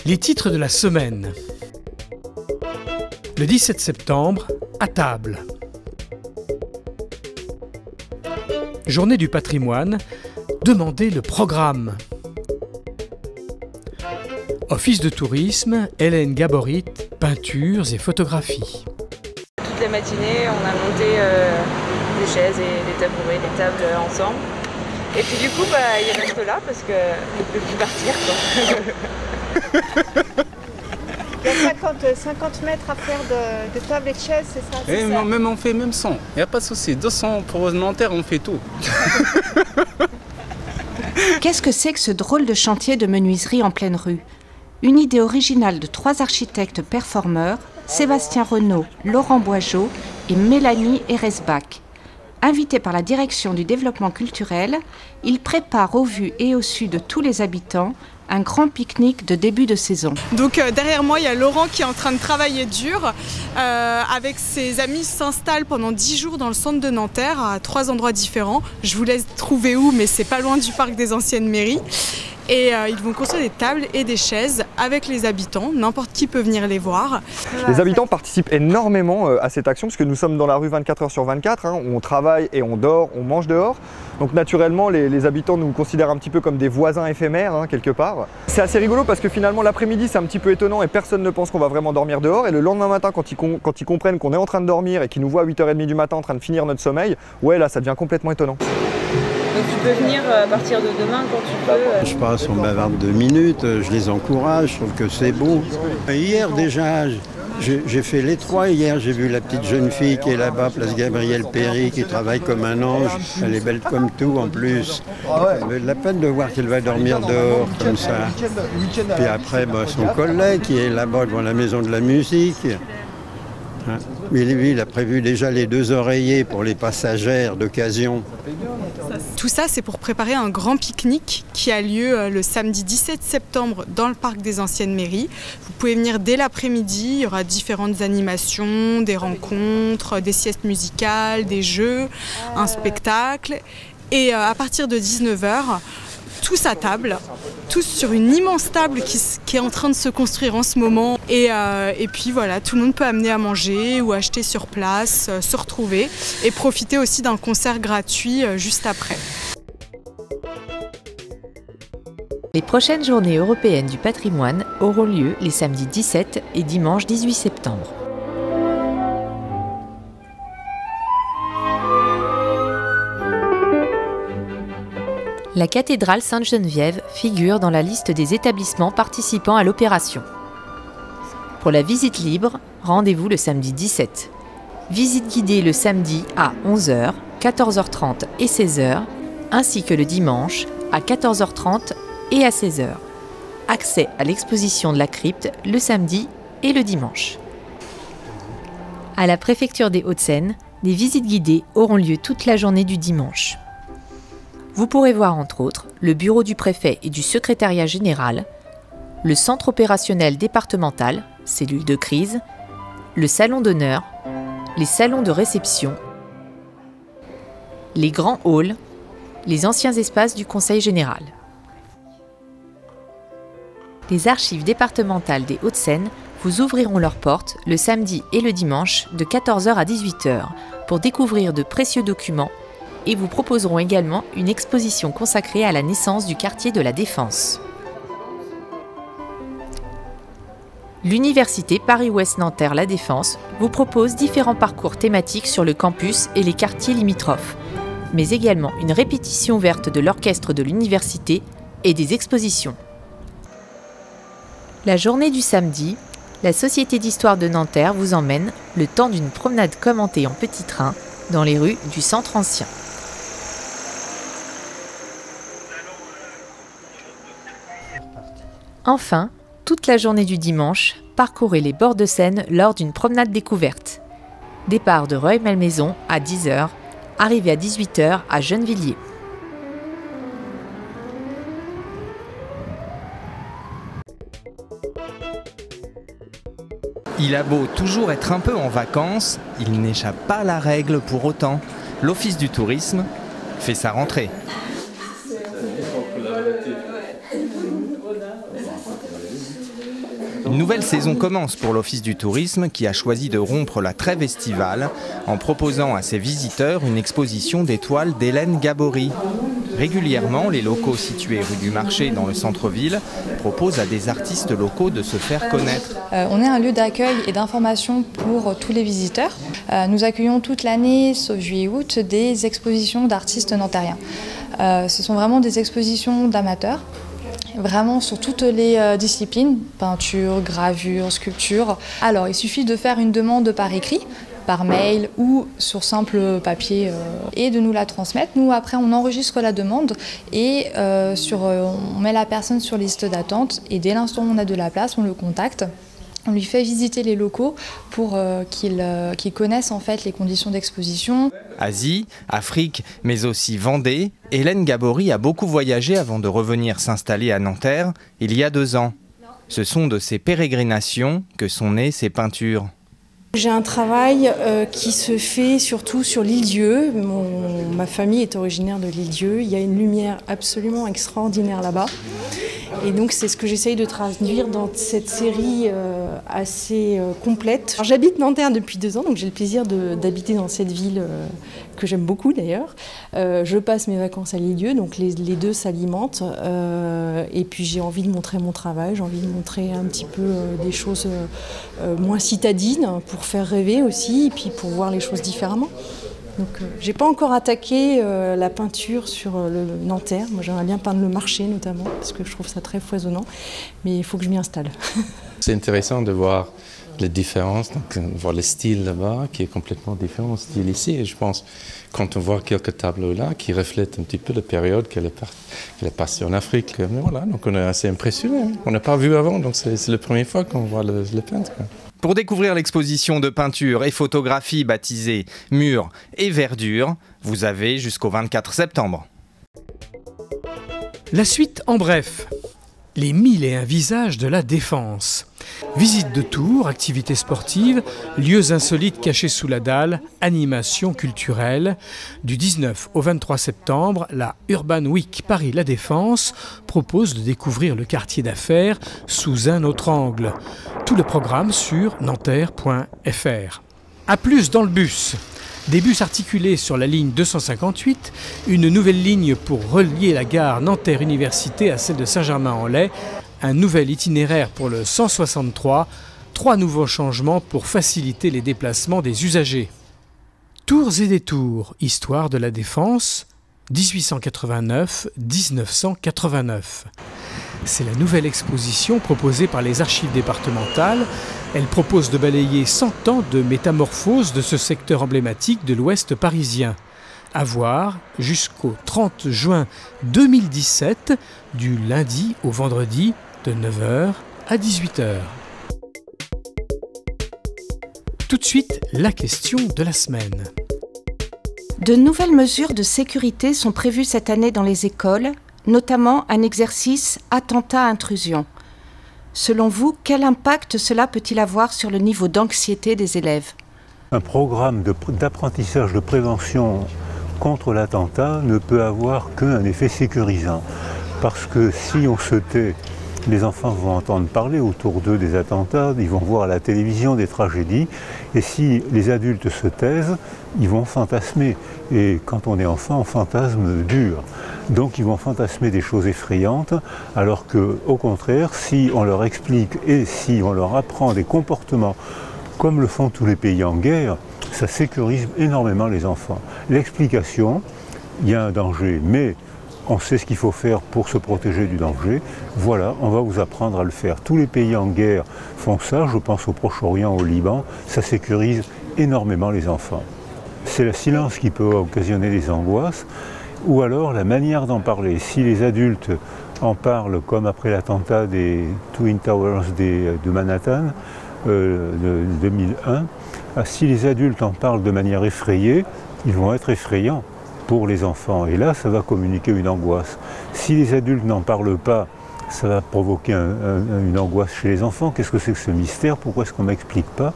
Les titres de la semaine. Le 17 septembre, à table. Journée du patrimoine, demandez le programme. Office de tourisme, Hélène Gaborit, peintures et photographies. Toute la matinée, on a monté des chaises et des tabourets, des tables ensemble. Et puis du coup, il reste là parce qu'il ne peut plus partir, quoi. Il y a 50 mètres à faire de tables et de chaises, c'est ça, et ça. Même on fait même 100, il n'y a pas de souci. 200 pour Nanterre, on fait tout. Qu'est-ce que c'est que ce drôle de chantier de menuiserie en pleine rue? Une idée originale de 3 architectes performeurs, Sébastien Renaud, Laurent Boigeau et Mélanie Eresbach. Invités par la direction du développement culturel, ils préparent au vu et au su de tous les habitants un grand pique-nique de début de saison. Donc derrière moi, il y a Laurent qui est en train de travailler dur. Avec ses amis, il s'installe pendant 10 jours dans le centre de Nanterre, à 3 endroits différents. Je vous laisse trouver où, mais c'est pas loin du parc des anciennes mairies. Et ils vont construire des tables et des chaises avec les habitants. N'importe qui peut venir les voir. Les habitants participent énormément à cette action parce que nous sommes dans la rue 24 heures sur 24. On travaille et on dort, on mange dehors. Donc naturellement, les habitants nous considèrent un petit peu comme des voisins éphémères, quelque part. C'est assez rigolo parce que finalement, l'après-midi, c'est un petit peu étonnant et personne ne pense qu'on va vraiment dormir dehors. Et le lendemain matin, quand ils comprennent qu'on est en train de dormir et qu'ils nous voient à 8h30 du matin en train de finir notre sommeil, ouais, là, ça devient complètement étonnant. Donc tu peux venir à partir de demain quand tu peux. Je passe, on bavarde 2 minutes, je les encourage, je trouve que c'est beau. Hier déjà, j'ai fait les 3. Hier, j'ai vu la petite jeune fille qui est là-bas, place Gabriel Péry, qui travaille comme un ange. Elle est belle comme tout en plus. Ça vaut la peine de voir qu'elle va dormir dehors comme ça. Puis après, son collègue qui est là-bas devant la maison de la musique. Mais lui, il a prévu déjà les 2 oreillers pour les passagères d'occasion. Tout ça, c'est pour préparer un grand pique-nique qui a lieu le samedi 17 septembre dans le parc des anciennes mairies. Vous pouvez venir dès l'après-midi, il y aura différentes animations, des rencontres, des siestes musicales, des jeux, un spectacle. Et à partir de 19h, tous à table, tous sur une immense table qui est en train de se construire en ce moment. Et puis voilà, tout le monde peut amener à manger ou acheter sur place, se retrouver et profiter aussi d'un concert gratuit juste après. Les prochaines journées européennes du patrimoine auront lieu les samedis 17 et dimanche 18 septembre. La cathédrale Sainte-Geneviève figure dans la liste des établissements participant à l'opération. Pour la visite libre, rendez-vous le samedi 17. Visite guidée le samedi à 11h, 14h30 et 16h, ainsi que le dimanche à 14h30 et à 16h. Accès à l'exposition de la crypte le samedi et le dimanche. À la préfecture des Hauts-de-Seine, des visites guidées auront lieu toute la journée du dimanche. Vous pourrez voir entre autres le bureau du préfet et du secrétariat général, le centre opérationnel départemental, cellule de crise, le salon d'honneur, les salons de réception, les grands halls, les anciens espaces du conseil général. Les archives départementales des Hauts-de-Seine vous ouvriront leurs portes le samedi et le dimanche de 14h à 18h pour découvrir de précieux documents et vous proposeront également une exposition consacrée à la naissance du quartier de la Défense. L'Université Paris-Ouest Nanterre La Défense vous propose différents parcours thématiques sur le campus et les quartiers limitrophes, mais également une répétition ouverte de l'orchestre de l'université et des expositions. La journée du samedi, la Société d'Histoire de Nanterre vous emmène, le temps d'une promenade commentée en petit train, dans les rues du centre ancien. Enfin, toute la journée du dimanche, parcourez les bords de Seine lors d'une promenade découverte. Départ de Rueil-Malmaison à 10h, arrivée à 18h à Gennevilliers. Il a beau toujours être un peu en vacances, il n'échappe pas à la règle pour autant. L'Office du tourisme fait sa rentrée. Une nouvelle saison commence pour l'Office du tourisme qui a choisi de rompre la trêve estivale en proposant à ses visiteurs une exposition des toiles d'Hélène Gabory. Régulièrement, les locaux situés rue du Marché dans le centre-ville proposent à des artistes locaux de se faire connaître. On est un lieu d'accueil et d'information pour tous les visiteurs. Nous accueillons toute l'année, sauf juillet-août, des expositions d'artistes nantériens. Ce sont vraiment des expositions d'amateurs. Vraiment sur toutes les disciplines, peinture, gravure, sculpture. Alors il suffit de faire une demande par écrit, par mail ou sur simple papier et de nous la transmettre. Nous après on enregistre la demande et on met la personne sur liste d'attente et dès l'instant où on a de la place, on le contacte. On lui fait visiter les locaux pour qu'il connaisse en fait les conditions d'exposition. Asie, Afrique, mais aussi Vendée, Hélène Gabory a beaucoup voyagé avant de revenir s'installer à Nanterre il y a 2 ans. Ce sont de ces pérégrinations que sont nées ces peintures. J'ai un travail qui se fait surtout sur l'île-Dieu. Ma famille est originaire de l'île-Dieu. Il y a une lumière absolument extraordinaire là-bas. Et donc c'est ce que j'essaye de traduire dans cette série assez complète. J'habite Nanterre depuis 2 ans, donc j'ai le plaisir d'habiter dans cette ville que j'aime beaucoup d'ailleurs. Je passe mes vacances à l'île-Dieu, donc les deux s'alimentent. Et puis j'ai envie de montrer mon travail, j'ai envie de montrer un petit peu des choses moins citadines pour faire rêver aussi, et puis pour voir les choses différemment. Donc, j'ai pas encore attaqué la peinture sur le Nanterre. Moi, j'aimerais bien peindre le marché notamment, parce que je trouve ça très foisonnant. Mais il faut que je m'y installe. C'est intéressant de voir les différences, donc voir le style là-bas qui est complètement différent au style ici. Et je pense, quand on voit quelques tableaux là qui reflètent un petit peu la période qu'elle est passée en Afrique, mais voilà, donc on est assez impressionné. On n'a pas vu avant, donc c'est la première fois qu'on voit le peintre. Pour découvrir l'exposition de peinture et photographie baptisée Murs et Verdure, vous avez jusqu'au 24 septembre. La suite en bref. Les 1001 visages de la Défense. Visite de tours, activités sportives, lieux insolites cachés sous la dalle, animations culturelles. Du 19 au 23 septembre, la Urban Week Paris-La Défense propose de découvrir le quartier d'affaires sous un autre angle. Tout le programme sur nanterre.fr. A plus dans le bus. Des bus articulés sur la ligne 258, une nouvelle ligne pour relier la gare Nanterre-Université à celle de Saint-Germain-en-Laye, un nouvel itinéraire pour le 163, 3 nouveaux changements pour faciliter les déplacements des usagers. Tours et détours, histoire de la Défense, 1889-1989. C'est la nouvelle exposition proposée par les archives départementales. Elle propose de balayer 100 ans de métamorphose de ce secteur emblématique de l'Ouest parisien. À voir jusqu'au 30 juin 2017, du lundi au vendredi, de 9h à 18h. Tout de suite, la question de la semaine. De nouvelles mesures de sécurité sont prévues cette année dans les écoles, notamment un exercice attentat-intrusion. Selon vous, quel impact cela peut-il avoir sur le niveau d'anxiété des élèves ? Un programme d'apprentissage de prévention contre l'attentat ne peut avoir qu'un effet sécurisant. Parce que si on se tait, les enfants vont entendre parler autour d'eux des attentats, ils vont voir à la télévision des tragédies, et si les adultes se taisent, ils vont fantasmer. Et quand on est enfant, on fantasme dur. Donc ils vont fantasmer des choses effrayantes, alors qu'au contraire, si on leur explique et si on leur apprend des comportements comme le font tous les pays en guerre, ça sécurise énormément les enfants. L'explication, il y a un danger, mais on sait ce qu'il faut faire pour se protéger du danger. Voilà, on va vous apprendre à le faire. Tous les pays en guerre font ça, je pense au Proche-Orient, au Liban, ça sécurise énormément les enfants. C'est le silence qui peut occasionner des angoisses, ou alors la manière d'en parler. Si les adultes en parlent, comme après l'attentat des Twin Towers de Manhattan, de 2001, si les adultes en parlent de manière effrayée, ils vont être effrayants pour les enfants. Et là, ça va communiquer une angoisse. Si les adultes n'en parlent pas, ça va provoquer une angoisse chez les enfants. Qu'est-ce que c'est que ce mystère? Pourquoi est-ce qu'on ne m'explique pas?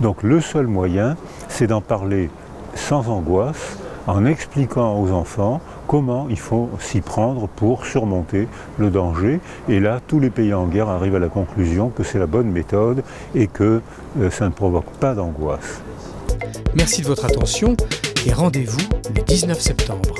Donc le seul moyen, c'est d'en parler sans angoisse, en expliquant aux enfants comment il faut s'y prendre pour surmonter le danger. Et là, tous les pays en guerre arrivent à la conclusion que c'est la bonne méthode et que ça ne provoque pas d'angoisse. Merci de votre attention et rendez-vous le 19 septembre.